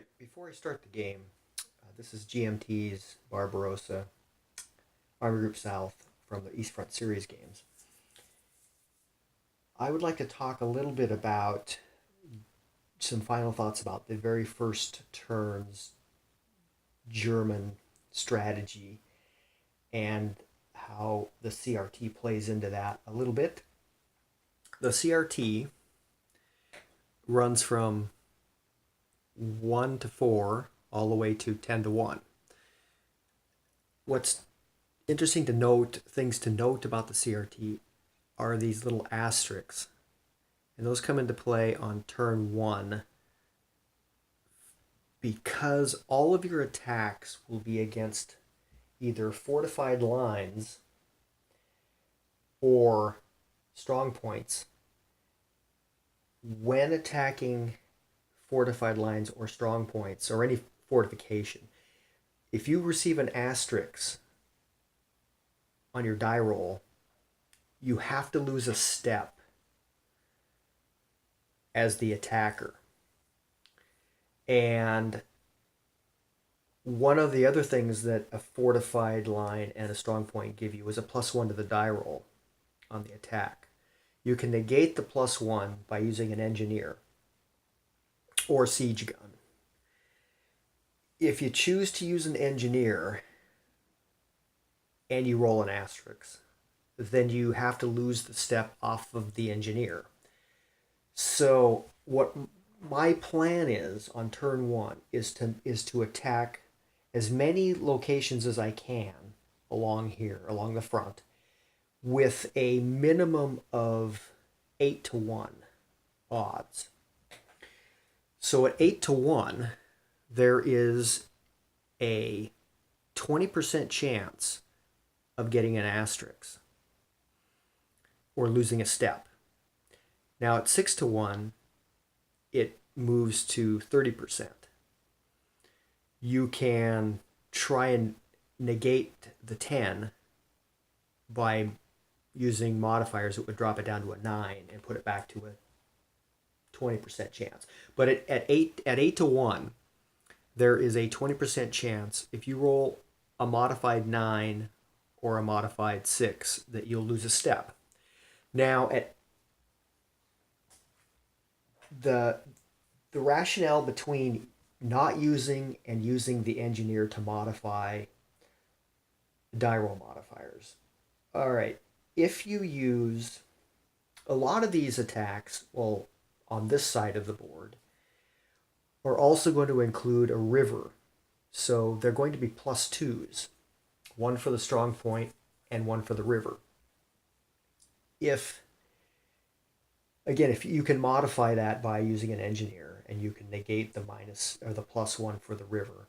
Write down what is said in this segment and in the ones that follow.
right, before I start the game, this is GMT's Barbarossa, Army Group South from the East Front Series games. I would like to talk a little bit about some final thoughts about the very first turn's German strategy and how the CRT plays into that a little bit. The CRT runs from 1 to 4 all the way to 10 to 1. What's interesting to note, things to note about the CRT are these little asterisks. And those come into play on turn 1 because all of your attacks will be against either fortified lines or strong points. When attacking fortified lines or strong points or any fortification, if you receive an asterisk on your die roll, you have to lose a step as the attacker. And one of the other things that a fortified line and a strong point give you is a +1 to the die roll on the attack. You can negate the +1 by using an engineer or siege gun. If you choose to use an engineer and you roll an asterisk, then you have to lose the step off of the engineer. So what my plan is on turn 1 is to attack as many locations as I can along here, along the front, with a minimum of 8 to 1 odds. So at 8 to 1, there is a 20% chance of getting an asterisk or losing a step. Now at 6 to 1, it moves to 30%. You can try and negate the 10 by using modifiers that would drop it down to a 9 and put it back to a 20% chance. But at 8 to 1, there is a 20% chance if you roll a modified 9 or a modified 6 that you'll lose a step. Now, at the rationale between not using and using the engineer to modify die roll modifiers. All right, if you use a lot of these attacks, well, on this side of the board, are also going to include a river. So they're going to be +2s, one for the strong point and one for the river. If you can modify that by using an engineer, and you can negate the minus or the +1 for the river,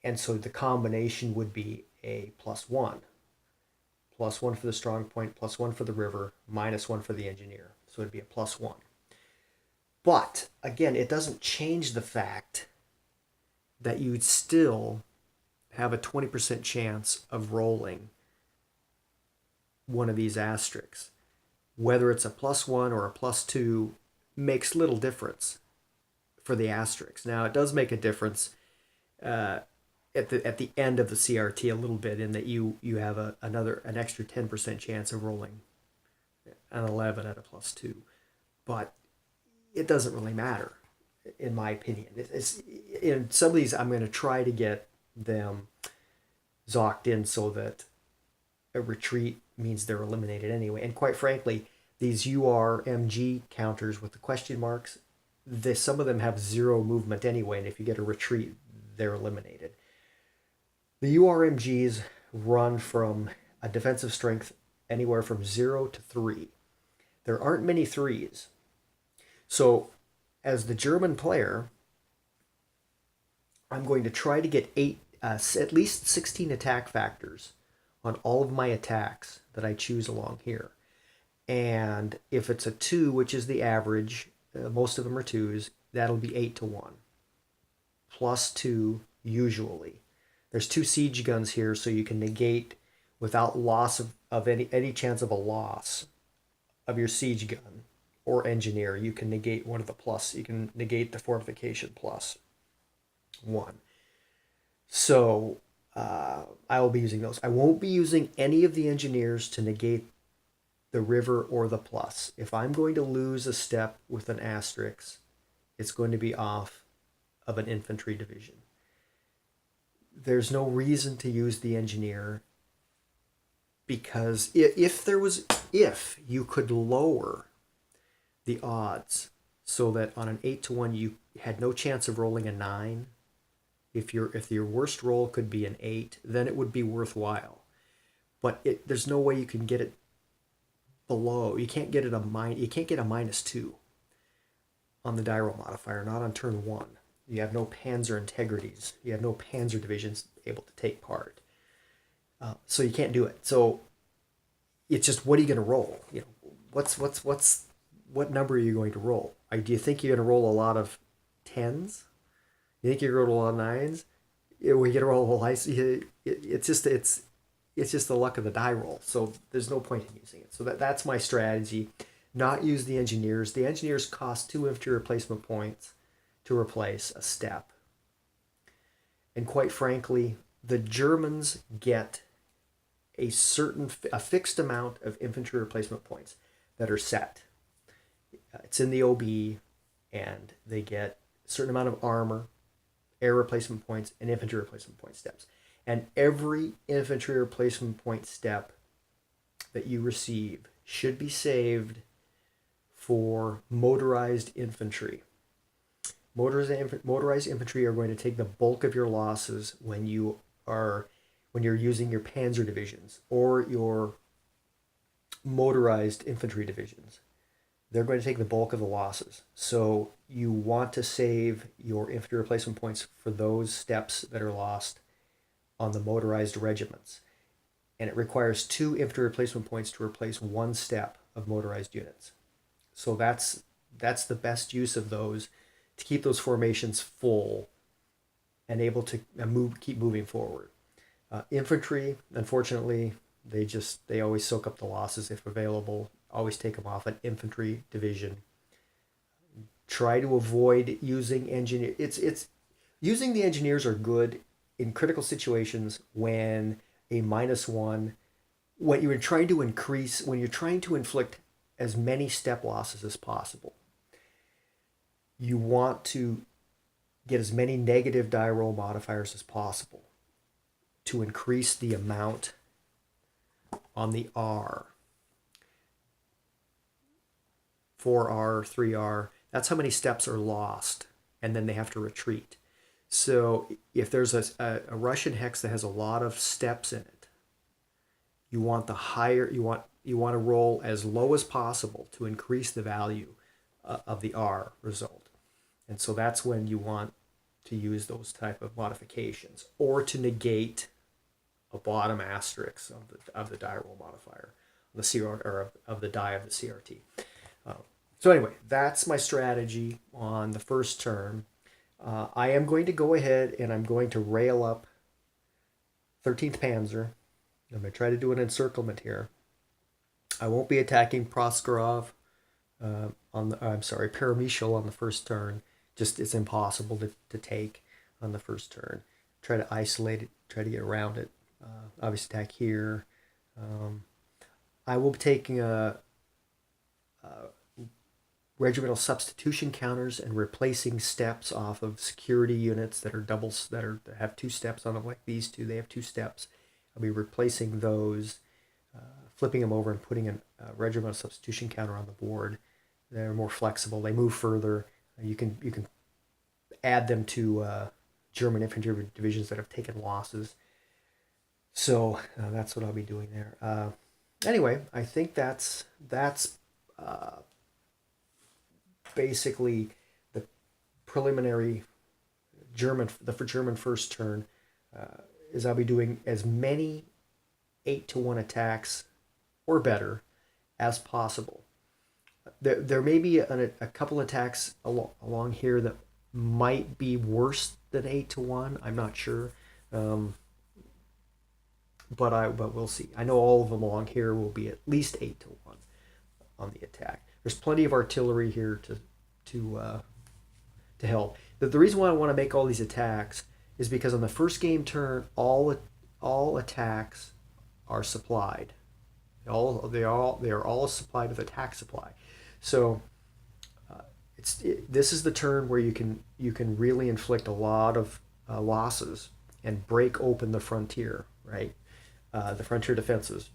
and so the combination would be a +1, +1 for the strong point, +1 for the river, -1 for the engineer. So it'd be a +1. But again, it doesn't change the fact that you'd still have a 20% chance of rolling one of these asterisks. Whether it's a +1 or a +2 makes little difference for the asterisks. Now, it does make a difference at the end of the CRT a little bit, in that you have an extra 10% chance of rolling an 11 at a +2, but it doesn't really matter, in my opinion. It's in some of these, I'm going to try to get them zocked in so that a retreat means they're eliminated anyway. And quite frankly, these URMG counters with the question marks, some of them have 0 movement anyway, and if you get a retreat, they're eliminated. The URMGs run from a defensive strength anywhere from 0 to 3. There aren't many 3s. So as the German player, I'm going to try to get at least 16 attack factors on all of my attacks that I choose along here. And if it's a 2, which is the average, most of them are 2s, that'll be 8 to 1. +2 usually. There's 2 siege guns here, so you can negate without loss of any chance of a loss of your siege gun or engineer, you can negate one of the plus. You can negate the fortification plus one. So I will be using those. I won't be using any of the engineers to negate the river or the plus. If I'm going to lose a step with an asterisk, it's going to be off of an infantry division. There's no reason to use the engineer, because if you could lower the odds so that on an 8-to-1 you had no chance of rolling a 9, if your worst roll could be an 8, then it would be worthwhile. But there's no way you can get it below. You can't get a -2 on the die roll modifier, not on turn 1. You have no panzer integrities. You have no panzer divisions able to take part. So you can't do it. So it's just, what are you going to roll? What number are you going to roll? Do you think you're going to roll a lot of 10s? You think you're going to roll a lot of 9s? We're going to roll a whole ice. It's just the luck of the die roll. So there's no point in using it. So that's my strategy. Not use the engineers. The engineers cost 2 infantry replacement points to replace a step. And quite frankly, the Germans get a fixed amount of infantry replacement points that are set. It's in the OB, and they get a certain amount of armor, air replacement points, and infantry replacement point steps. And every infantry replacement point step that you receive should be saved for motorized infantry. Motorized infantry are going to take the bulk of your losses when you're using your panzer divisions or your motorized infantry divisions. They're going to take the bulk of the losses. So you want to save your infantry replacement points for those steps that are lost on the motorized regiments. And it requires 2 infantry replacement points to replace 1 step of motorized units. So that's the best use of those, to keep those formations full and able to keep moving forward. Infantry, unfortunately, they always soak up the losses if available. Always take them off an infantry division. Try to avoid using engineer. It's using the engineers are good in critical situations when a -1, when you're trying to inflict as many step losses as possible. You want to get as many negative die roll modifiers as possible to increase the amount on the R. 4R, 3R, that's how many steps are lost, and then they have to retreat. So if there's a Russian hex that has a lot of steps in it, you want to roll as low as possible to increase the value of the R result. And so that's when you want to use those type of modifications, or to negate a bottom asterisk of the die roll modifier, the CR, or of the die of the CRT. So anyway, that's my strategy on the first turn. I am going to go ahead and I'm going to rail up 13th Panzer. I'm going to try to do an encirclement here. I won't be attacking Proskorov Peremyshal on the first turn. Just, it's impossible to take on the first turn. Try to isolate it, try to get around it. Obviously attack here. I will be taking a regimental substitution counters and replacing steps off of security units that are doubles, that have 2 steps on them, like these two. They have 2 steps. I'll be replacing those, flipping them over and putting a regimental substitution counter on the board. They're more flexible. They move further. You can add them to German infantry divisions that have taken losses. So that's what I'll be doing there. Anyway, I think that's basically the preliminary German first turn. Is I'll be doing as many 8-to-1 attacks or better as possible. There may be a couple attacks along here that might be worse than 8-to-1. I'm not sure, but we'll see. I know all of them along here will be at least 8-to-1 on the attack. There's plenty of artillery here to help. The reason why I want to make all these attacks is because on the first game turn, all attacks are supplied. They are all supplied with attack supply. So this is the turn where you can really inflict a lot of losses and break open the frontier, right? The frontier defenses,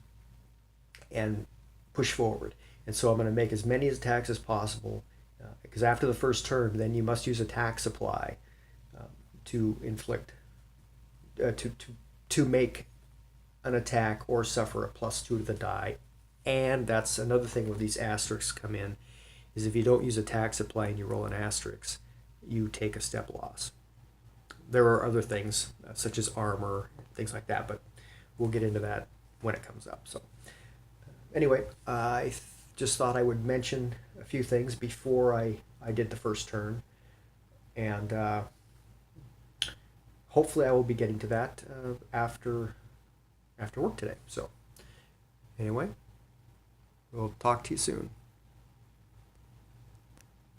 and push forward. And so I'm going to make as many attacks as possible, because after the first turn, then you must use attack supply to inflict, to make an attack or suffer a +2 to the die. And that's another thing where these asterisks come in, is if you don't use attack supply and you roll an asterisk, you take a step loss. There are other things, such as armor, things like that, but we'll get into that when it comes up. So anyway, I just thought I would mention a few things before I did the first turn. And hopefully I will be getting to that after work today. So anyway, we'll talk to you soon.